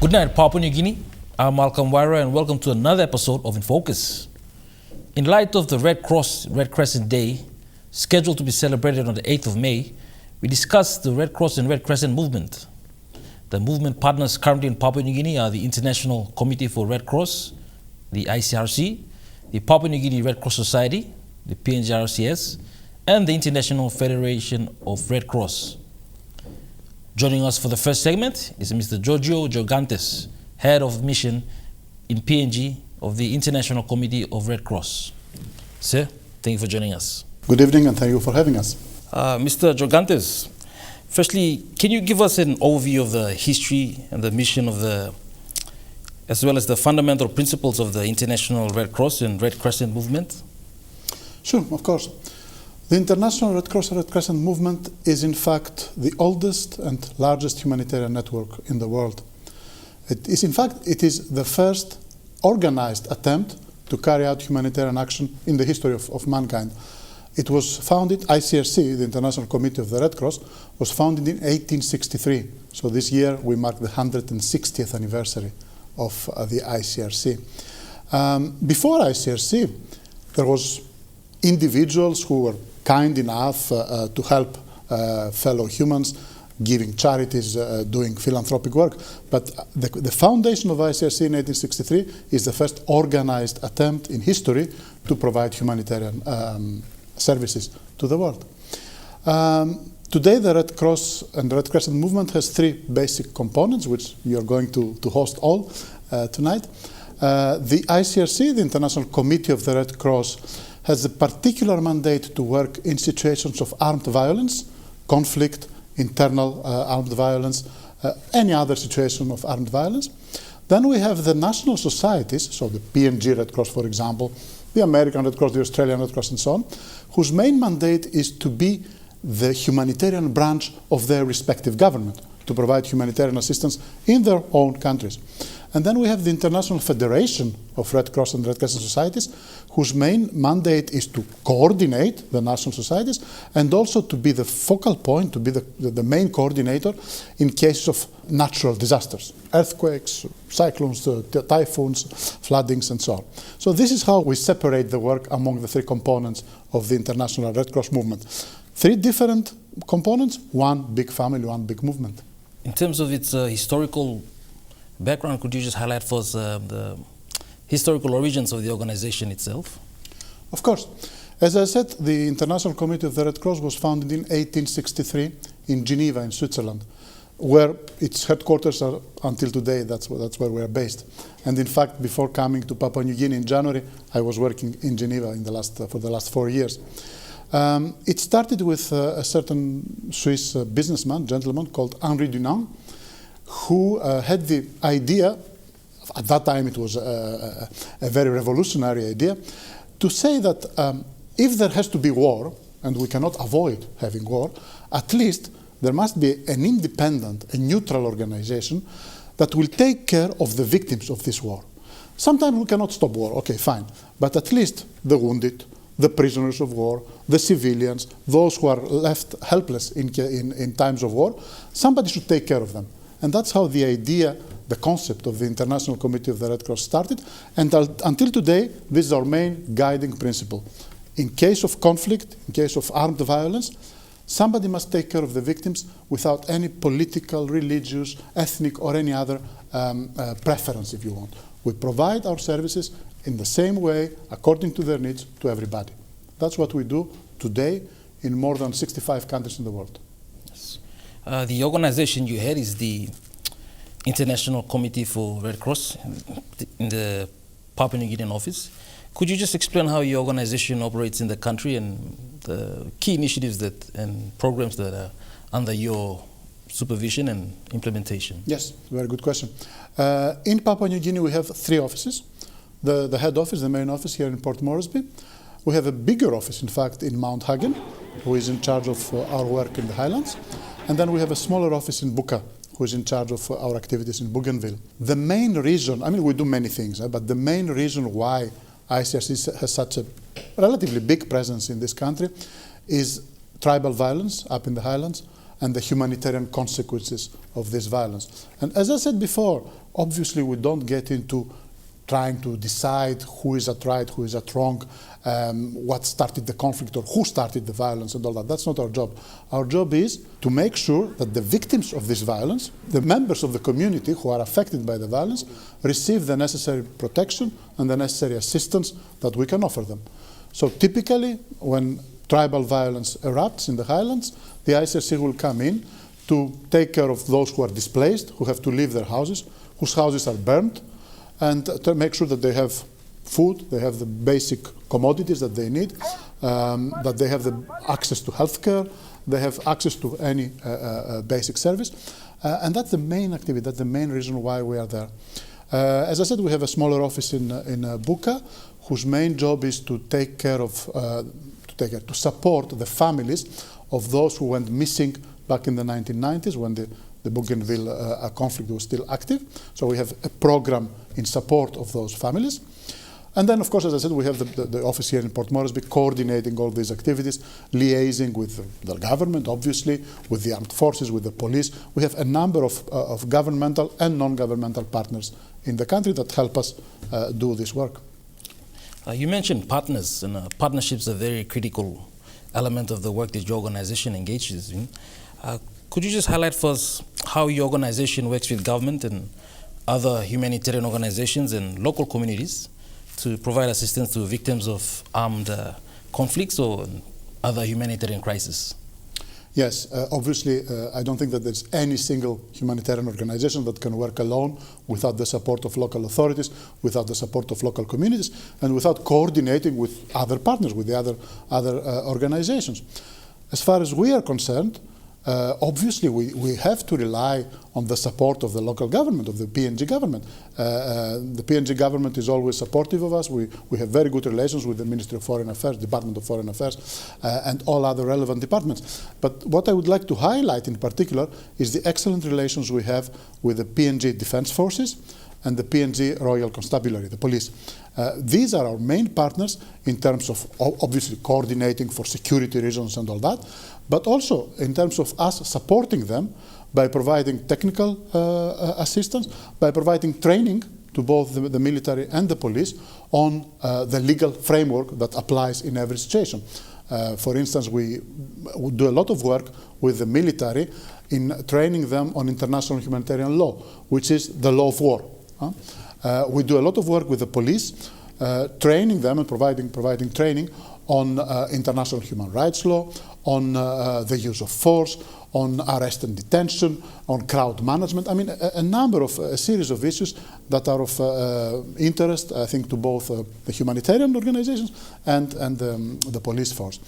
Good night, Papua New Guinea. I'm Malcolm Wyra, and welcome to another episode of Infocus. In light of the Red Cross Red Crescent Day, scheduled to be celebrated on the 8th of May, we discussed the Red Cross and Red Crescent movement. The movement partners currently in Papua New Guinea are the International Committee for Red Cross, the ICRC, the Papua New Guinea Red Cross Society, the PNGRCS, and the International Federation of Red Cross. Joining us for the first segment is Mr. Georgantas, Head of Mission in PNG of the International Committee of Red Cross. Sir, thank you for joining us. Good evening and thank you for having us. Mr. Georgantas, firstly, can you give us an overview of the history and the mission of as well as the fundamental principles of the International Red Cross and Red Crescent movement? Sure, of course. The International Red Cross and Red Crescent movement is in fact the oldest and largest humanitarian network in the world. It is the first organized attempt to carry out humanitarian action in the history of mankind. It was founded, ICRC, the International Committee of the Red Cross, was founded in 1863. So this year we mark the 160th anniversary of the ICRC. Before ICRC, there was individuals who were kind enough to help fellow humans, giving charities, doing philanthropic work. But the foundation of ICRC in 1863 is the first organized attempt in history to provide humanitarian services to the world. Today, the Red Cross and the Red Crescent movement has three basic components, which you're going to host all tonight. The ICRC, the International Committee of the Red Cross, has a particular mandate to work in situations of armed violence, conflict, internal armed violence, any other situation of armed violence. Then we have the national societies, so the PNG Red Cross, for example, the American Red Cross, the Australian Red Cross, and so on, whose main mandate is to be the humanitarian branch of their respective government, to provide humanitarian assistance in their own countries. And then we have the International Federation of Red Cross and Red Crescent Societies, whose main mandate is to coordinate the national societies and also to be the focal point, to be the main coordinator in cases of natural disasters, earthquakes, cyclones, typhoons, floodings, and so on. So this is how we separate the work among the three components of the International Red Cross movement. Three different components, one big family, one big movement. In terms of its historical background, could you just highlight for us the historical origins of the organization itself? Of course. As I said, the International Committee of the Red Cross was founded in 1863 in Geneva, in Switzerland, where its headquarters are until today. That's where we are based. And in fact, before coming to Papua New Guinea in January, I was working in Geneva for the last 4 years. It started with a certain Swiss gentleman called Henri Dunant, who had the idea, at that time it was a very revolutionary idea, to say that if there has to be war, and we cannot avoid having war, at least there must be an independent, a neutral organization that will take care of the victims of this war. Sometimes we cannot stop war, okay, fine, but at least the wounded, the prisoners of war, the civilians, those who are left helpless in times of war, somebody should take care of them. And that's how the idea, the concept of the International Committee of the Red Cross started. And until today, this is our main guiding principle. In case of conflict, in case of armed violence, somebody must take care of the victims without any political, religious, ethnic, or any other preference, if you want. We provide our services in the same way, according to their needs, to everybody. That's what we do today in more than 65 countries in the world. Yes. The organization you had is the International Committee for Red Cross in the Papua New Guinean office. Could you just explain how your organization operates in the country and the key initiatives and programs that are under your supervision and implementation? Yes, very good question. In Papua New Guinea, we have three offices. The head office, the main office here in Port Moresby. We have a bigger office, in fact, in Mount Hagen, who is in charge of our work in the highlands. And then we have a smaller office in Buka, who is in charge of our activities in Bougainville. The main reason, I mean, we do many things, but the main reason why ICRC has such a relatively big presence in this country is tribal violence up in the highlands, and the humanitarian consequences of this violence. And as I said before, obviously we don't get into trying to decide who is at right, who is at wrong, what started the conflict or who started the violence and all that. That's not our job. Our job is to make sure that the victims of this violence, the members of the community who are affected by the violence, receive the necessary protection and the necessary assistance that we can offer them. So typically, when tribal violence erupts in the highlands, the ICRC will come in to take care of those who are displaced, who have to leave their houses, whose houses are burned, and to make sure that they have food, they have the basic commodities that they need, that they have the access to healthcare, they have access to any basic service. And that's the main activity, that's the main reason why we are there. As I said, we have a smaller office in Buka, whose main job is to take care of, to support the families of those who went missing back in the 1990s when the Bougainville conflict was still active. So we have a program in support of those families. And then, of course, as I said, we have the office here in Port Moresby coordinating all these activities, liaising with the government, obviously, with the armed forces, with the police. We have a number of governmental and non-governmental partners in the country that help us do this work. You mentioned partners, and partnerships are a very critical element of the work that your organization engages in. Could you just highlight for us how your organization works with government and other humanitarian organizations and local communities to provide assistance to victims of armed conflicts or other humanitarian crises? Yes, obviously, I don't think that there's any single humanitarian organization that can work alone without the support of local authorities, without the support of local communities, and without coordinating with other partners, with the other organizations. As far as we are concerned, obviously, we have to rely on the support of the local government, of the PNG government. The PNG government is always supportive of us. We have very good relations with the Ministry of Foreign Affairs, Department of Foreign Affairs, and all other relevant departments. But what I would like to highlight in particular is the excellent relations we have with the PNG Defense Forces and the PNG Royal Constabulary, the police. These are our main partners in terms of obviously coordinating for security reasons and all that, but also in terms of us supporting them by providing technical assistance, by providing training to both the military and the police on the legal framework that applies in every situation. For instance, we do a lot of work with the military in training them on international humanitarian law, which is the law of war. We do a lot of work with the police, training them and providing training on international human rights law, on the use of force, on arrest and detention, on crowd management. I mean, a number of, a series of issues that are of interest, I think, to both the humanitarian organizations and the police force.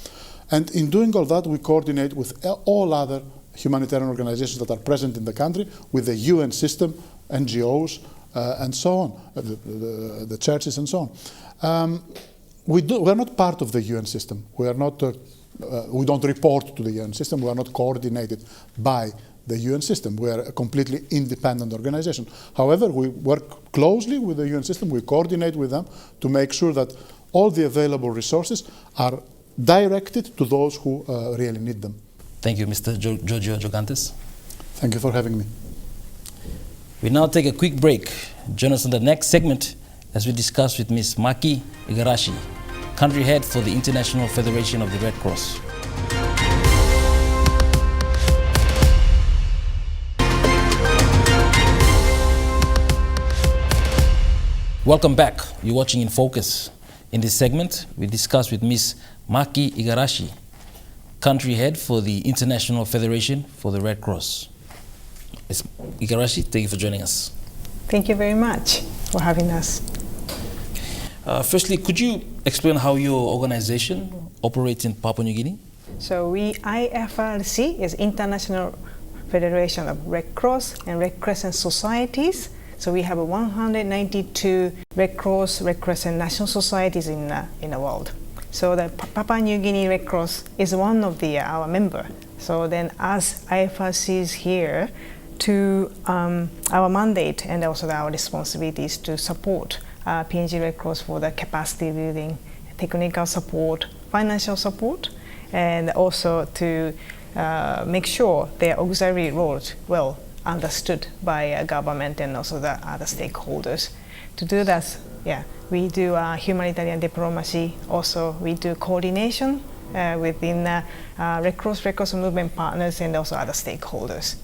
And in doing all that, we coordinate with all other humanitarian organizations that are present in the country, with the UN system, NGOs, and so on, the churches and so on. We're not part of the UN system. We are not. We don't report to the UN system. We are not coordinated by the UN system. We are a completely independent organization. However, we work closely with the UN system. We coordinate with them to make sure that all the available resources are directed to those who really need them. Thank you, Mr. Georgantas. Thank you for having me. We now take a quick break. Join us in the next segment as we discuss with Ms. Maki Igarashi, Country Head for the International Federation of the Red Cross. Welcome back. You're watching In Focus. In this segment, we discuss with Ms. Maki Igarashi, Country Head for the International Federation for the Red Cross. Ms. Igarashi, thank you for joining us. Thank you very much for having us. Firstly, could you explain how your organization operates in Papua New Guinea? So IFRC is International Federation of Red Cross and Red Crescent Societies. So we have 192 Red Cross, Red Crescent national societies in the world. So the Papua New Guinea Red Cross is one of our member. So then as IFRC is here to our mandate and also our responsibilities to support PNG Red Cross for the capacity building, technical support, financial support, and also to make sure their auxiliary roles well understood by government and also the other stakeholders. To do that, we do humanitarian diplomacy. Also, we do coordination within Red Cross movement partners and also other stakeholders.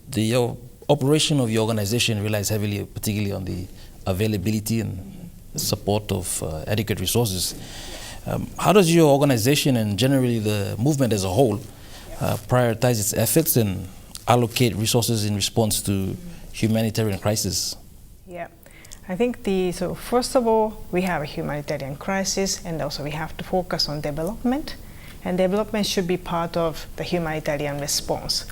The operation of your organization relies heavily, particularly on the availability and support of adequate resources. How does your organization and generally the movement as a whole prioritize its efforts and allocate resources in response to humanitarian crisis? Yeah, I think so first of all, we have a humanitarian crisis, and also we have to focus on development, and development should be part of the humanitarian response.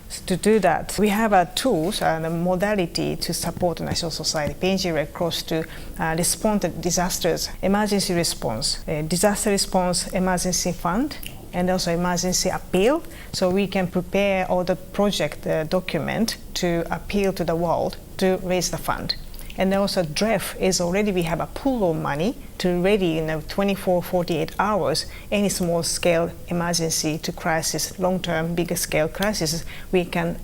So to do that, we have tools and a modality to support the national society, PNG Red Cross, to respond to disasters, emergency response, disaster response emergency fund, and also emergency appeal. So we can prepare all the project document to appeal to the world to raise the fund. And also DREF is already, we have a pool of money to ready in 24, 48 hours, any small scale emergency to crisis, long-term, bigger scale crisis, we can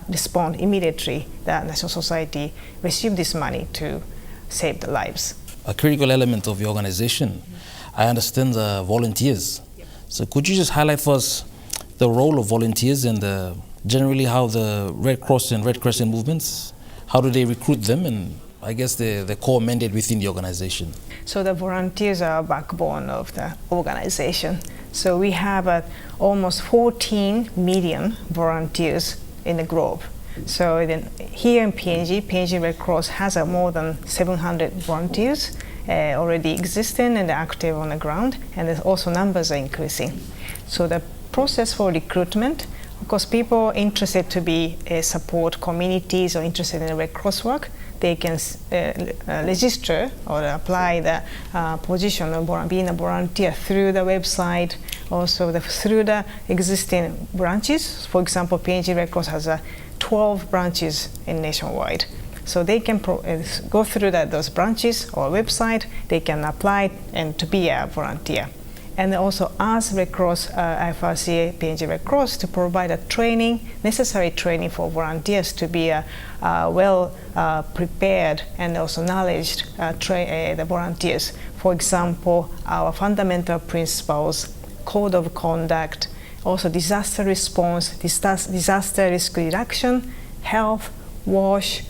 respond immediately. The national society receive this money to save the lives. A critical element of your organization, I understand, the volunteers. So could you just highlight for us the role of volunteers and generally how the Red Cross and Red Crescent movements, how do they recruit them, and I guess the core mandate within the organization? So the volunteers are a backbone of the organization. So we have almost 14 million volunteers in the globe. So then here in PNG Red Cross has more than 700 volunteers already existing and active on the ground, and there's also numbers are increasing. So the process for recruitment, of course, people interested to be support communities or interested in Red Cross work, they can register or apply the position of being a volunteer through the website, also through the existing branches. For example, PNG Red Cross has 12 branches in nationwide. So they can go through those branches or website, they can apply and to be a volunteer. And also ask Red Cross, IFRC, PNG Red Cross to provide a training, necessary training for volunteers to be well prepared and also knowledge the volunteers. For example, our fundamental principles, code of conduct, also disaster response, disaster risk reduction, health, WASH,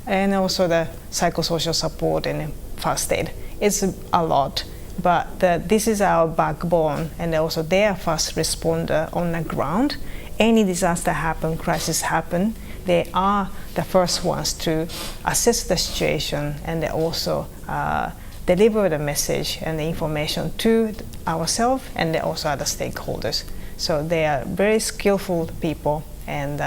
and also the psychosocial support and first aid. It's a lot. But this is our backbone, and also they are first responder on the ground. Any disaster happen, crisis happen, they are the first ones to assess the situation and they also deliver the message and the information to ourselves and also other stakeholders. So they are very skillful people, and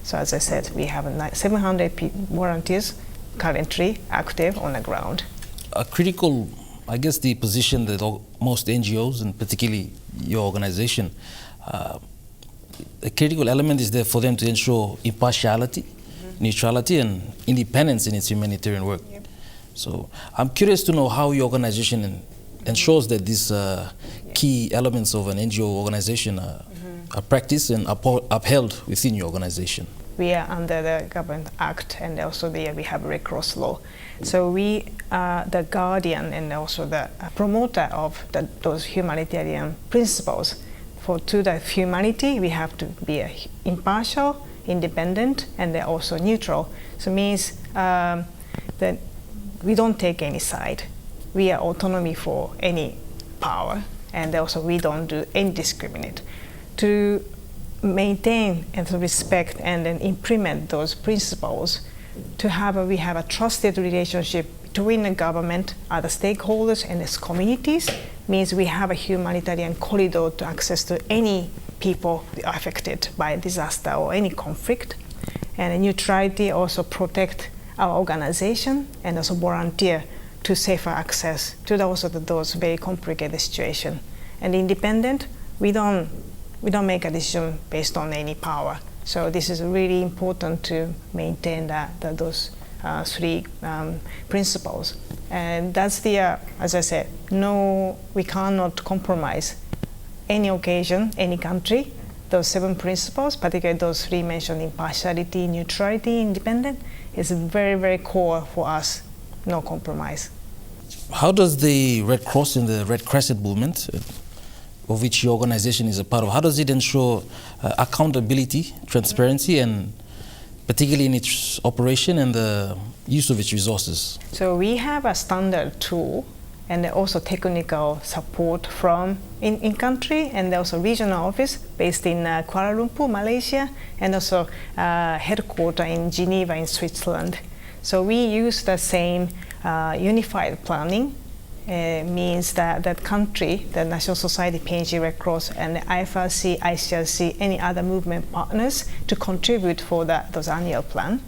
so as I said, we have 700 volunteers currently active on the ground. A critical, I guess, the position that most NGOs, and particularly your organization, a critical element is there for them to ensure impartiality, neutrality, and independence in its humanitarian work. Yep. So I'm curious to know how your organization ensures that these key elements of an NGO organization are practiced and upheld within your organization. We are under the Government Act, and also we have Red Cross law. So we are the guardian and also the promoter of those humanitarian principles. To the humanity, we have to be impartial, independent, and they're also neutral. So it means that we don't take any side. We are autonomy for any power, and also we don't do any discriminate. To maintain and to respect and then implement those principles, we have a trusted relationship between the government, other stakeholders, and its communities, means we have a humanitarian corridor to access to any people affected by disaster or any conflict. And neutrality also protect our organization and also volunteer to safer access to those very complicated situations. And independent, we don't make a decision based on any power. So this is really important to maintain those three principles. And that's as I said, we cannot compromise any occasion, any country, those 7 principles, particularly those 3 mentioned: impartiality, neutrality, independent, is very, very core for us. No compromise. How does the Red Cross and the Red Crescent movement, of which your organization is a part of, how does it ensure accountability, transparency, and particularly in its operation and the use of its resources? So we have a standard tool and also technical support from in country and also regional office based in Kuala Lumpur, Malaysia, and also headquarters in Geneva in Switzerland. So we use the same unified planning. Means that country, the National Society, PNG Red Cross, and the IFRC, ICRC, any other movement partners to contribute for those annual plan,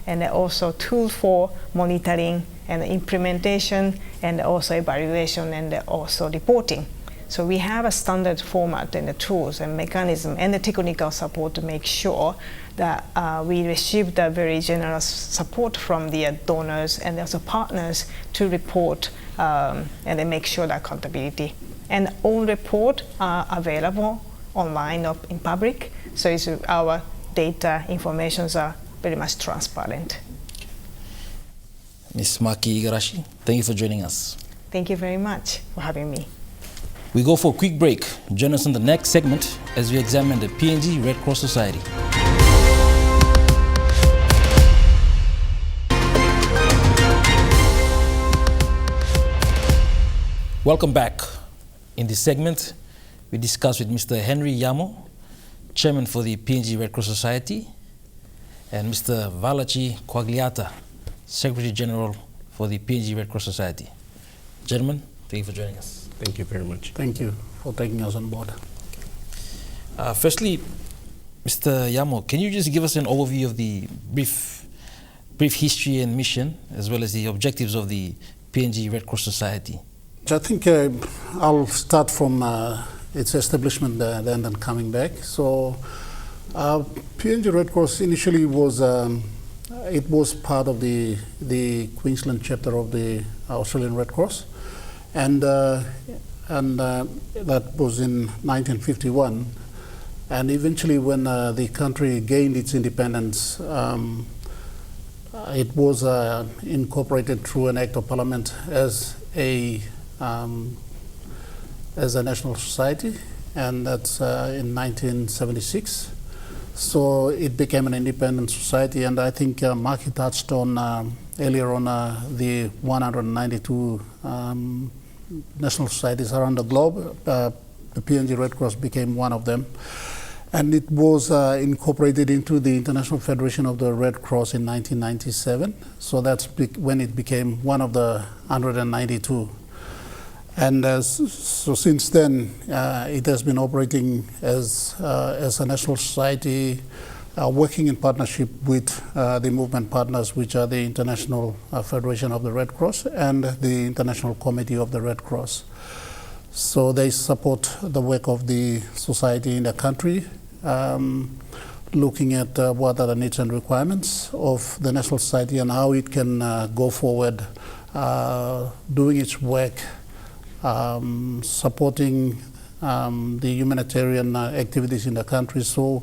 and also tool for monitoring and implementation, and also evaluation, and also reporting. So we have a standard format and the tools and mechanism and the technical support to make sure that we receive the very generous support from the donors and also partners to report and then make sure the accountability. And all reports are available online or in public, so our data informations are very much transparent. Ms. Maki Igarashi, thank you for joining us. Thank you very much for having me. We go for a quick break. Join us in the next segment as we examine the PNG Red Cross Society. Welcome back. In this segment, we discuss with Mr. Henry Yamo, Chairman for the PNG Red Cross Society, and Mr. Valachi Quagliata, Secretary General for the PNG Red Cross Society. Gentlemen, thank you for joining us. Thank you very much. Thank you for taking us on board. Firstly, Mr. Yamo, can you just give us an overview of the brief history and mission, as well as the objectives of the PNG Red Cross Society? I think I'll start from its establishment then and coming back. So PNG Red Cross initially was it was part of the Queensland chapter of the Australian Red Cross, and that was in 1951. And eventually, when the country gained its independence, it was incorporated through an act of parliament as a national society, and that's in 1976. So it became an independent society, and I think Maki touched on earlier on the 192 national societies around the globe. The PNG Red Cross became one of them, and it was incorporated into the International Federation of the Red Cross in 1997. So that's when it became one of the 192. And so since then, it has been operating as a national society, working in partnership with the movement partners, which are the International Federation of the Red Cross and the International Committee of the Red Cross. So they support the work of the society in the country, looking at what are the needs and requirements of the national society and how it can go forward, doing its work, supporting the humanitarian activities in the country. So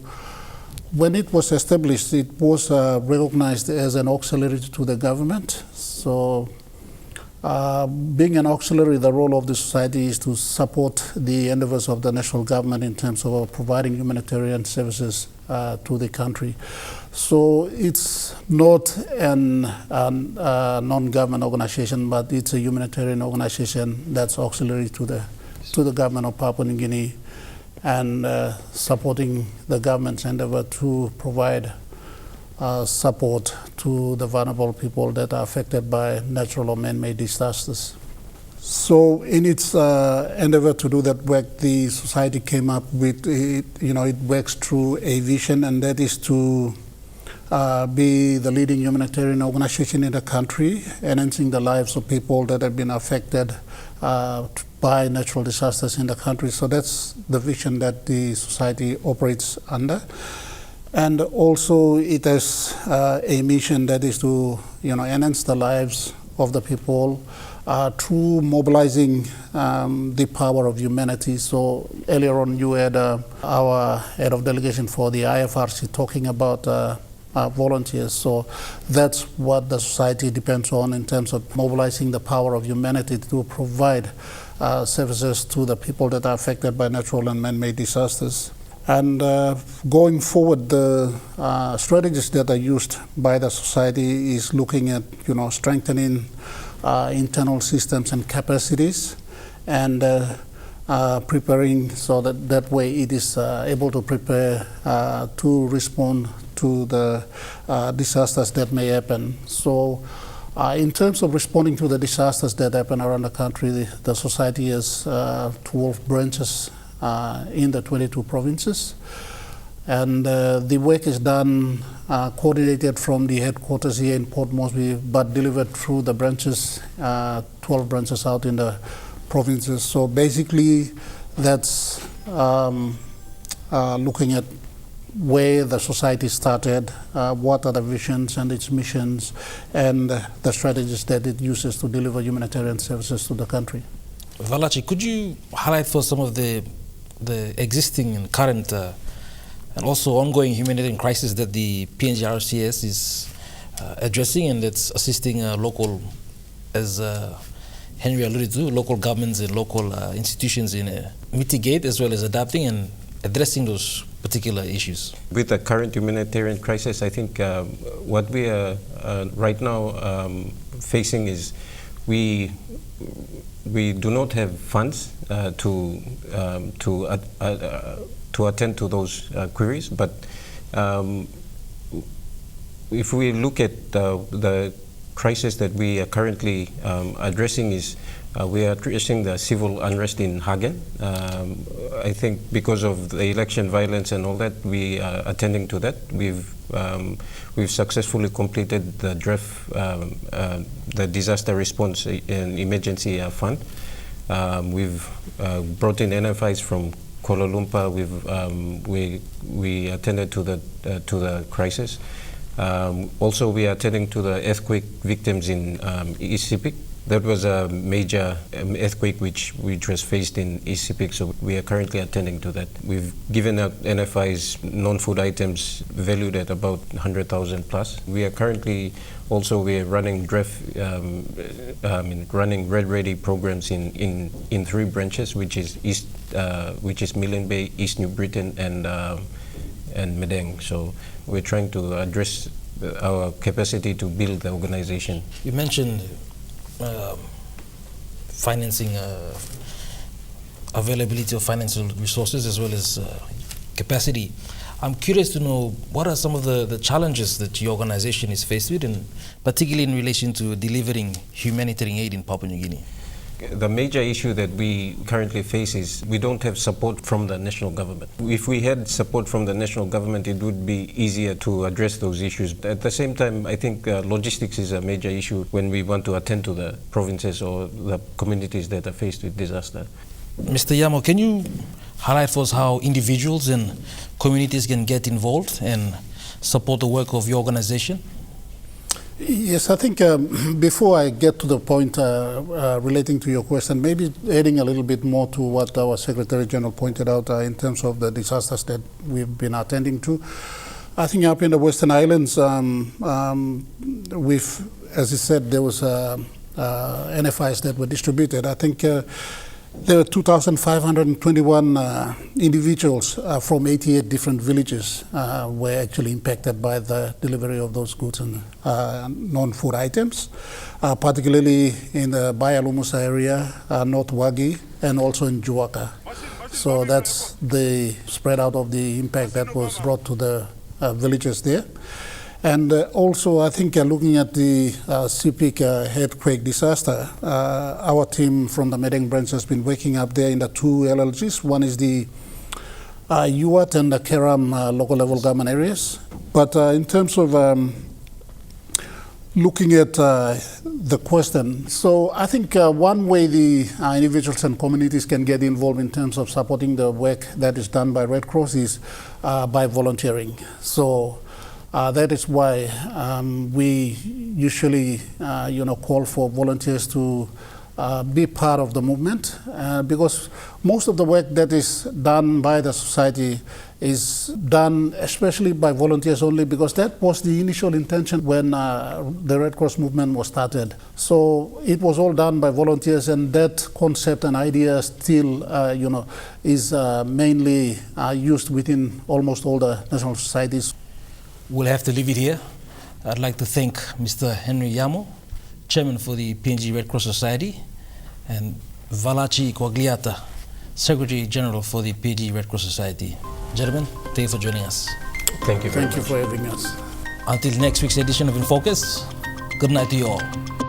when it was established, it was recognized as an auxiliary to the government. So being an auxiliary, the role of the society is to support the endeavors of the national government in terms of providing humanitarian services to the country. So it's not a non-government organization, but it's a humanitarian organization that's auxiliary to the government of Papua New Guinea, and supporting the government's endeavor to provide support to the vulnerable people that are affected by natural or man-made disasters. So in its endeavor to do that work, the society came up with, it works through a vision, and that is to be the leading humanitarian organization in the country, enhancing the lives of people that have been affected by natural disasters in the country. So that's the vision that the society operates under. And also it has a mission that is to enhance the lives of the people through mobilizing the power of humanity. So earlier on you had our head of delegation for the IFRC talking about volunteers. So that's what the society depends on in terms of mobilizing the power of humanity to provide services to the people that are affected by natural and man-made disasters. And going forward, the strategies that are used by the society is looking at, strengthening internal systems and capacities, and preparing so that way it is able to prepare to respond to the disasters that may happen. So in terms of responding to the disasters that happen around the country, the society has 12 branches in the 22 provinces. And the work is done, coordinated from the headquarters here in Port Moresby, but delivered through the branches, 12 branches out in the provinces. So basically, that's looking at where the society started, what are the visions and its missions, and the strategies that it uses to deliver humanitarian services to the country. Valachi, could you highlight for some of the existing and current and also ongoing humanitarian crisis that the PNGRCS is addressing and that's assisting local, as Henry alluded to, local governments and local institutions in mitigate as well as adapting and addressing those particular issues? With the current humanitarian crisis, I think what we are right now facing is we do not have funds to attend to those queries, but if we look at the crisis that we are currently addressing is we are addressing the civil unrest in Hagen. I think because of the election violence and all that, we are attending to that. We've successfully completed the draft, the disaster response and emergency fund. We've brought in NFIs from Kuala Lumpur. We attended to the crisis. Also, we are attending to the earthquake victims in East Sepik. That was a major earthquake which was faced in East Sepik, so we are currently attending to that. We've given out NFIs, non-food items valued at about 100,000 plus. We are currently also running running Red Ready programs in 3 branches, which is Milne Bay, East New Britain, and Medang. So we're trying to address our capacity to build the organization. You mentioned financing, availability of financial resources as well as capacity. I'm curious to know what are some of the challenges that your organization is faced with, and particularly in relation to delivering humanitarian aid in Papua New Guinea. The major issue that we currently face is we don't have support from the national government. If we had support from the national government, it would be easier to address those issues. At the same time, I think logistics is a major issue when we want to attend to the provinces or the communities that are faced with disaster. Mr. Yamo, can you highlight for us how individuals and communities can get involved and support the work of your organization? Yes, I think before I get to the point relating to your question, maybe adding a little bit more to what our Secretary General pointed out in terms of the disasters that we've been attending to. I think up in the Western Islands, as he said, there was NFIs that were distributed. I think there were 2,521 individuals from 88 different villages were actually impacted by the delivery of those goods and non-food items, particularly in the Bayalumusa area, North Wagi, and also in Juaka. So that's the spread out of the impact that was brought to the villages there. And also, I think looking at the Sepik earthquake disaster, our team from the Medang branch has been working up there in the 2 LLGs. One is the Uat and the Keram local level government areas. But in terms of looking at the question, so I think one way the individuals and communities can get involved in terms of supporting the work that is done by Red Cross is by volunteering. So that is why we usually, call for volunteers to be part of the movement, because most of the work that is done by the society is done especially by volunteers only, because that was the initial intention when the Red Cross movement was started. So it was all done by volunteers, and that concept and idea still is mainly used within almost all the national societies. We'll have to leave it here. I'd like to thank Mr. Henry Yamo, Chairman for the PNG Red Cross Society, and Valachi Quagliata, Secretary General for the PNG Red Cross Society. Gentlemen, thank you for joining us. Thank you very much. Thank you for having us. Until next week's edition of Infocus, good night to you all.